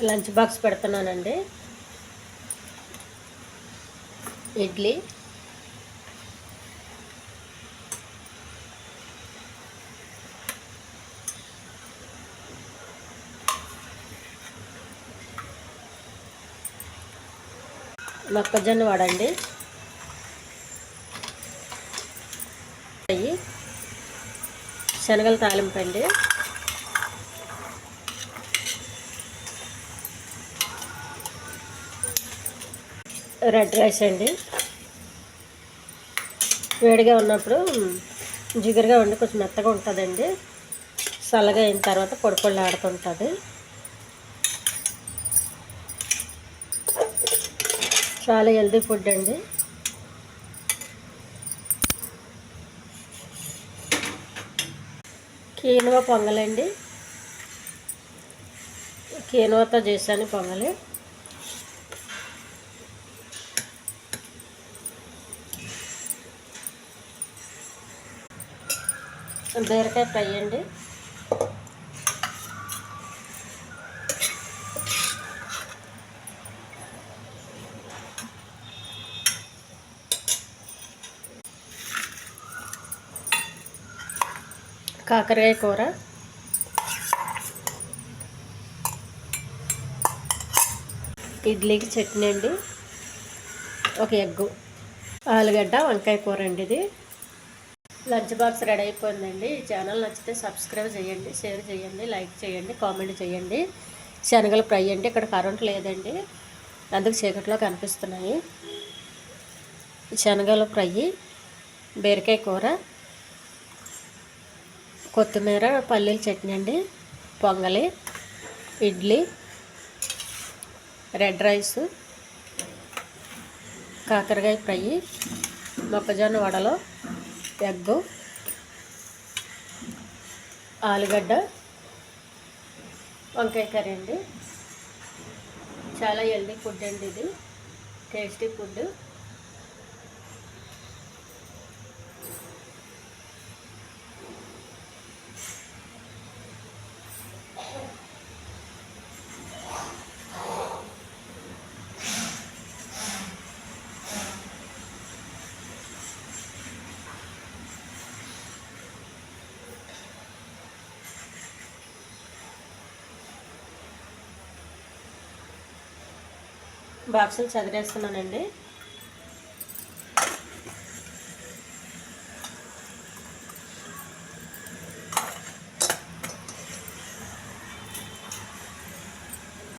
Lunch box పెడుతున్నానండి. ఇడ్లీ, మొక్కజొన్న వడండి, శనగల తాలింపండి, red rice అండి. వేడిగా ఉన్నప్పుడు జిగురుగా ఉండి కొంచెం మెత్తగా ఉంటుందండి. చల్లగా అయిన తర్వాత పొడి పొడి ఆడుతుంటుంది. చాలా హెల్తీ ఫుడ్ అండి. కీనువ పొంగలండి. కీనువతో చేశాను పొంగలి. బీరకాయ ఫ్రై అండి. కాకరకాయ కూర, ఇడ్లీకి చట్నీ అండి, ఒక ఎగ్గు, ఆలుగడ్డ వంకాయ కూర అండి. ఇది లంచ్ బాక్స్ రెడీ అయిపోయిందండి. ఈ ఛానల్ నచ్చితే సబ్స్క్రైబ్ చేయండి, షేర్ చేయండి, లైక్ చేయండి, కామెంట్ చేయండి. శనగలు ఫ్రై అండి. ఇక్కడ కరెంట్ లేదండి, అందుకు చీకట్లో కనిపిస్తున్నాయి. శనగలు ఫ్రై, బీరకాయ కూర, కొత్తిమీర, పల్లీల చట్నీ అండి, పొంగలి, ఇడ్లీ, రెడ్ రైసు, కాకరకాయ ఫ్రై, మొక్కజొన్న వడలో, ఎగ్గు, ఆలుగడ్డ, వంకాయ కర్రీ అండి. చాలా హెల్దీ ఫుడ్ అండి. ఇది టేస్టీ ఫుడ్. బాక్సులు చదివేస్తున్నానండి.